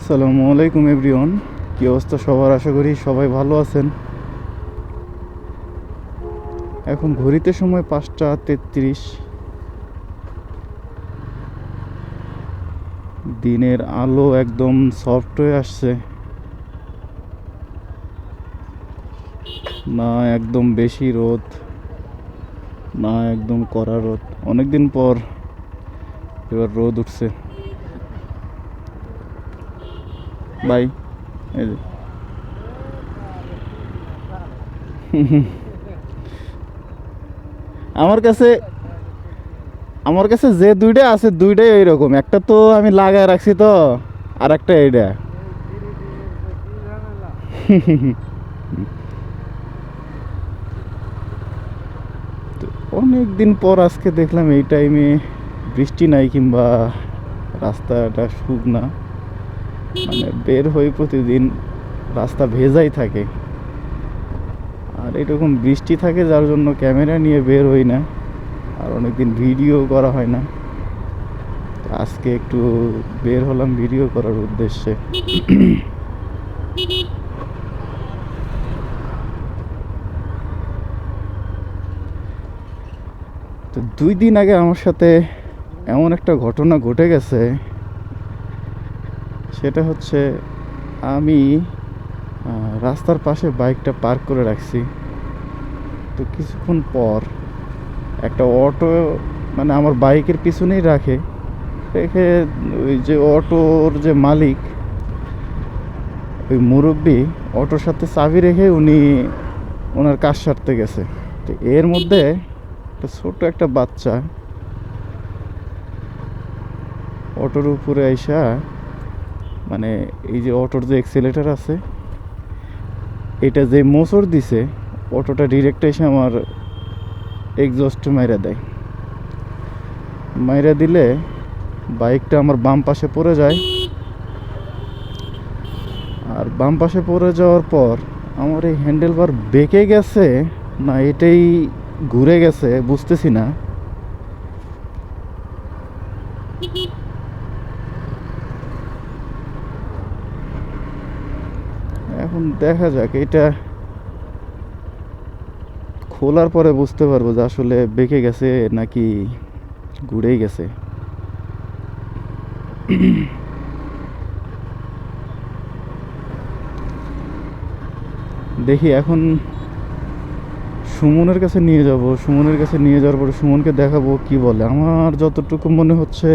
আসসালামু আলাইকুম এভরিওয়ান। কি অবস্থা সবার? আশা করি সবাই ভালো আছেন। এখন ঘড়িতে সময় 5টা 33। দিনের আলো একদম সফট হয়ে আসছে, না একদম বেশি রোদ, না একদম কড়া রোদ। অনেকদিন পর এবার রোদ উঠছে ভাই। এই যে আমার কাছে আমার কাছে যে দুইটা আছে দুইটাই এইরকম। একটা তো আমি লাগায় রাখছি, তো আর একটা এইটা। অনেক দিন পর আজকে দেখলাম এই টাইমে বৃষ্টি নাই, কিংবা রাস্তাটা শুকনা। মানে বের হয়ে প্রতিদিন রাস্তা ভেজাই থাকে, আর এরকম বৃষ্টি থাকে যার জন্য ক্যামেরা নিয়ে বের হই না, আর অনেকদিন ভিডিও করা হয় না। আজকে একটু বের হলাম ভিডিও করার উদ্দেশ্যে। তো 2 দিন আগে আমার সাথে এমন একটা ঘটনা ঘটে গেছে। সেটা হচ্ছে, আমি রাস্তার পাশে বাইকটা পার্ক করে রাখছি। তো কিছুক্ষণ পর একটা অটো, মানে আমার বাইকের পিছনেই রেখে, ওই যে অটোর যে মালিক, ওই মুরব্বি, অটোর সাথে চাবি রেখে উনি ওনার কাজ সারতে গেছে। তো এর মধ্যে একটা ছোট একটা বাচ্চা অটোর উপরে আইসা, মানে এই যে অটোর যে এক্সেলেটার আছে, এটা যে মোচড় দিছে, অটোটা ডিরেক্ট এসে আমার এক্সস্ট মাইরা দেয়। মাইরা দিলে বাইকটা আমার বাম পাশে পড়ে যায়। আর বাম পাশে পড়ে যাওয়ার পর আমার এই হ্যান্ডেলবার বেঁকে গেছে, না এটাই ঘুরে গেছে বুঝতেছি না। এখন দেখা যাক, এটা খোলার পরে বুঝতে পারবো যে আসলে বেঁকে গেছে নাকি ঘুরেই গেছে। দেখি এখন সুমনের কাছে নিয়ে যাব। সুমনের কাছে নিয়ে যাওয়ার পরে সুমনকে দেখাবো কি বলে। আমার যতটুকু মনে হচ্ছে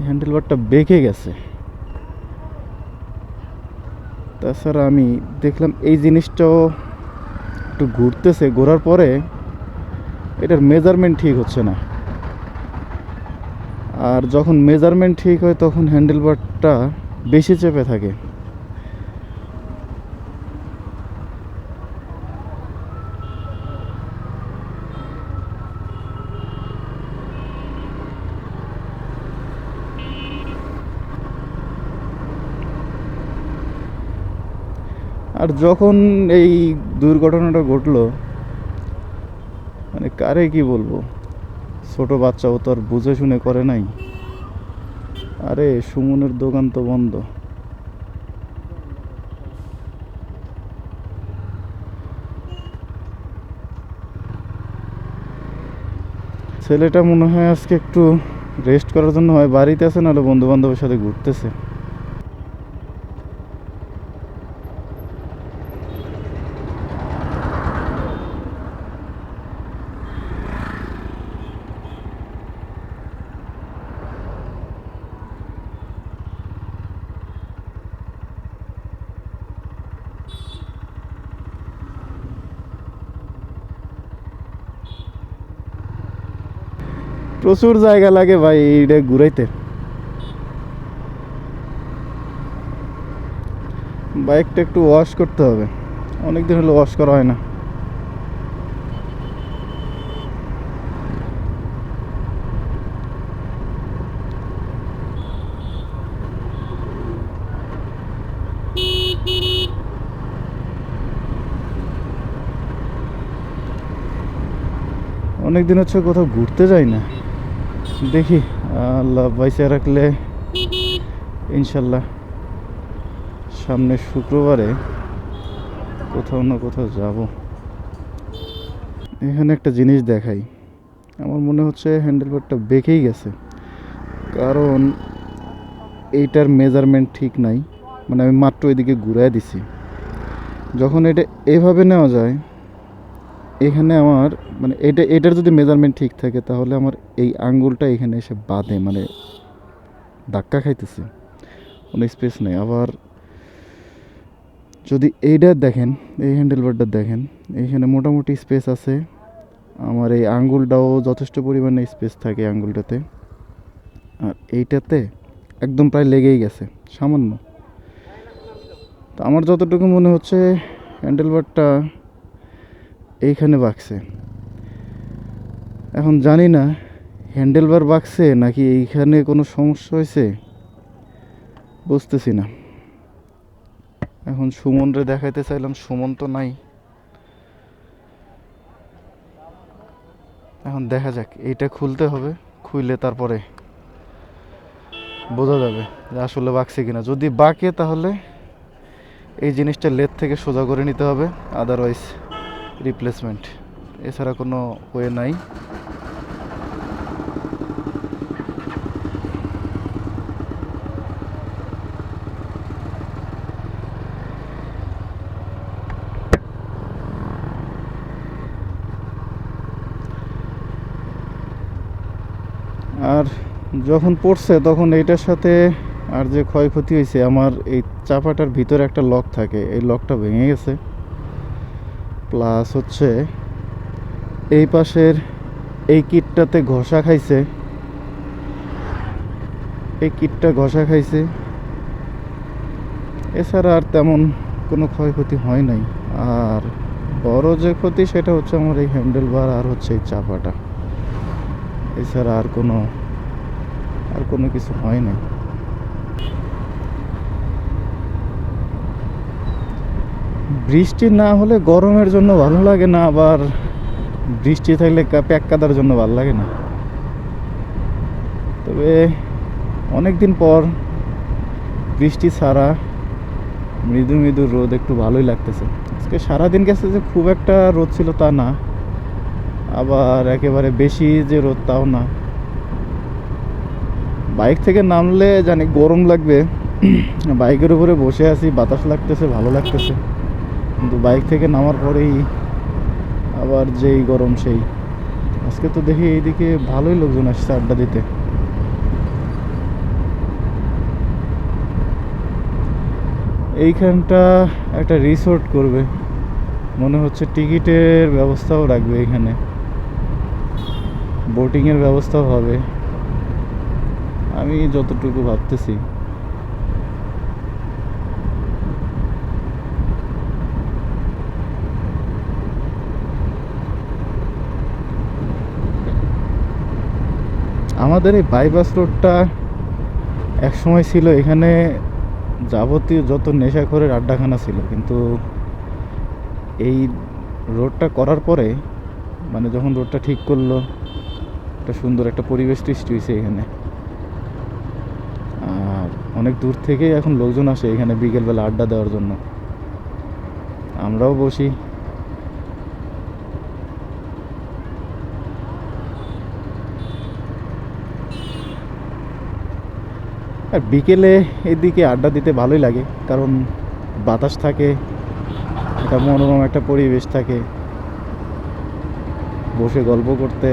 হ্যান্ডেলবারটা বেঁকে গেছে। তাছাড়া আমি দেখলাম এই জিনিসটাও একটু ঘুরতেছে, ঘোরার পরে এটার মেজারমেন্ট ঠিক হচ্ছে না। আর যখন মেজারমেন্ট ঠিক হয় তখন হ্যান্ডেলবারটা বেশি চেপে থাকে। আর যখন এই দুর্ঘটনাটা ঘটলো, মানে কারে কি বলবো, ছোট বাচ্চাও তো আর বুঝে শুনে করে নাই। আরে সুমনের দোকান তো বন্ধ। ছেলেটা মনে হয় আজকে একটু রেস্ট করার জন্য হয় বাড়িতে আছে, নাহলে বন্ধু বান্ধবের সাথে ঘুরতেছে। প্রচুর জায়গা লাগে ভাই এইটা ঘুরাইতে। বাইকটা একটু ওয়াশ করতে হবে, অনেকদিন হলো ওয়াশ করা হয় না। অনেকদিন হচ্ছে কোথাও ঘুরতে যাই না। দেখি আল্লাহ বাইসে রাখলে ইনশাল্লাহ সামনে শুক্রবারে কোথাও না কোথাও যাব। এখানে একটা জিনিস দেখাই, আমার মনে হচ্ছে হ্যান্ডেলবারটা বেঁকেই গেছে, কারণ এইটার মেজারমেন্ট ঠিক নাই। মানে আমি মাত্র এদিকে ঘুরাই দিছি, যখন এটা এভাবে নেওয়া যায় এখানে আমার মানে এটার যদি মেজারমেন্ট ঠিক থাকে তাহলে আমার এই আঙ্গুলটা এখানে এসে বাঁধে, মানে ধাক্কা খাইতেছে, কোনো স্পেস নেই। আবার যদি এইটা দেখেন, এই হ্যান্ডেলবারটা দেখেন, এইখানে মোটামুটি স্পেস আছে, আমার এই আঙ্গুলটাও যথেষ্ট পরিমাণে স্পেস থাকে আঙ্গুলটাতে, আর এইটাতে একদম প্রায় লেগেই গেছে সামান্য। তো আমার যতটুকু মনে হচ্ছে হ্যান্ডেলবারটা এইখানে বাঁকছে। এখন জানি না হ্যান্ডেলবার বাঁকছে নাকি এইখানে কোনো সমস্যা হয়েছে, বুঝতেছি না। এখন সুমনরে দেখাইতে চাইলাম, সুমন তো নাই। এখন দেখা যাক, এইটা খুলতে হবে, খুইলে তারপরে বোঝা যাবে যে আসলে বাঁকছে কিনা। যদি বাঁকে তাহলে এই জিনিসটা লেদ থেকে সোজা করে নিতে হবে, আদারওয়াইজ রিপ্লেসমেন্ট, এছাড়া কোনো ওয়ে নাই। আর যখন পড়ছে তখন এইটার সাথে আর যে ক্ষয়ক্ষতি হয়েছে, আমার এই চাপাটার ভিতরে একটা লক থাকে, এই লকটা ভেঙে গেছে। প্লাস হচ্ছে এই পাশের এই কিটটাতে ঘষা খাইছে, এই কিটটা ঘষা খাইছে, এছাড়া আর তেমন কোনো ক্ষয়ক্ষতি হয় নাই। আর বড় যে ক্ষতি সেটা হচ্ছে আমার এই হ্যান্ডেল বার আর হচ্ছে এই চাপাটা, এছাড়া আর কোনো কিছু হয় নাই। বৃষ্টি না হলে গরমের জন্য ভালো লাগে না, আবার বৃষ্টি থাকলে প্যাক কাদার জন্য ভালো লাগে না। তবে অনেক দিন পর বৃষ্টি ছাড়া মৃদু মৃদু রোদ একটু ভালোই লাগতেছে। আজকে সারাদিন গেছে যে খুব একটা রোদ ছিল তা না, আবার একেবারে বেশি যে রোদ তাও না। বাইক থেকে নামলে জানি গরম লাগবে, বাইকের উপরে বসে আছি, বাতাস লাগতেছে, ভালো লাগতেছে, কিন্তু বাইক থেকে নামার পরেই আবার যেই গরম সেই। আজকে তো দেখি এইদিকে ভালোই লোকজন আসছে আড্ডা দিতে। এইখানটা একটা রিসোর্ট করবে মনে হচ্ছে, টিকিটের ব্যবস্থাও রাখবে এখানে, বোটিংয়ের ব্যবস্থাও হবে আমি যতটুকু ভাবতেছি। আমাদের এই বাইপাস রোডটা এক সময় ছিল, এখানে যাবতীয় যত নেশাখোরের আড্ডাখানা ছিল, কিন্তু এই রোডটা করার পরে, মানে যখন রোডটা ঠিক করলো, একটা সুন্দর একটা পরিবেশ সৃষ্টি হয়েছে এখানে। আর অনেক দূর থেকেই এখন লোকজন আসে এখানে বিকেলবেলা আড্ডা দেওয়ার জন্য, আমরাও বসি। আর বিকেলে এদিকে আড্ডা দিতে ভালোই লাগে, কারণ বাতাস থাকে, একটা মনোরম একটা পরিবেশ থাকে, বসে গল্প করতে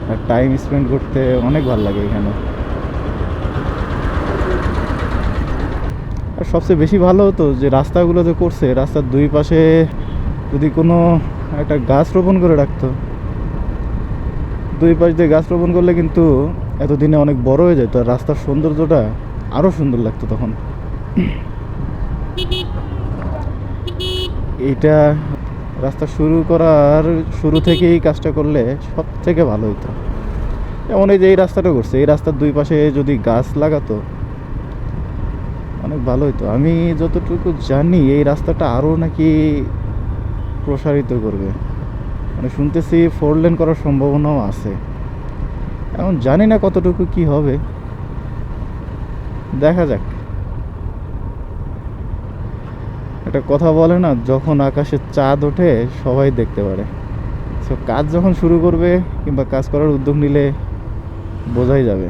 আর টাইম স্পেন্ড করতে অনেক ভালো লাগে এখানে। আর সবচেয়ে বেশি ভালো হতো যে রাস্তাগুলো যে করছে, রাস্তার দুই পাশে যদি কোনো একটা গাছ রোপণ করে রাখতো, দুই পাশ দিয়ে গাছ রোপণ করলে কিন্তু এতদিনে অনেক বড় হয়ে যেত, আর রাস্তার সৌন্দর্যটা আরও সুন্দর লাগতো তখন। এইটা রাস্তা শুরু থেকেই কাজটা করলে সব থেকে ভালো হতো। যেমন এই যে এই রাস্তাটা করছে, এই রাস্তার দুই পাশে যদি গাছ লাগাতো অনেক ভালো হতো। আমি যতটুকু জানি এই রাস্তাটা আরও নাকি প্রসারিত করবে, মানে শুনতেছি 4 লেন করার সম্ভাবনাও আছে। এখন জানি না কতটুকু কি হবে, দেখা যাক। একটা কথা বলে না, যখন আকাশে চাঁদ ওঠে সবাই দেখতে পারে। সো কাজ যখন শুরু করবে কিংবা কাজ করার উদ্যোগ নিলে বোঝাই যাবে।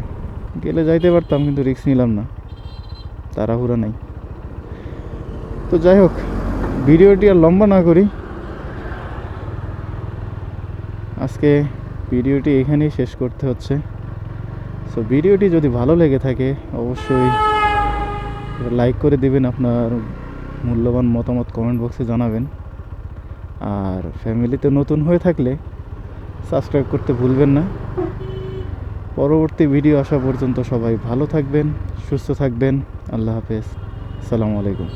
গেলে যাইতে পারতাম, কিন্তু রিস্ক নিলাম না, তাড়াহুড়া নাই। তো যাই হোক, ভিডিওটি আর লম্বা না করি, আজকে ভিডিওটি এখানেই শেষ করতে হচ্ছে। সো ভিডিওটি যদি ভালো লেগে থাকে অবশ্যই লাইক করে দিবেন, আপনার মূল্যবান মতামত কমেন্ট বক্সে জানাবেন। আর ফ্যামিলিতে নতুন হয়ে থাকলে সাবস্ক্রাইব করতে ভুলবেন না। পরবর্তী ভিডিও আসা পর্যন্ত সবাই ভালো থাকবেন, সুস্থ থাকবেন। আল্লাহ হাফেজ, আসসালামু আলাইকুম।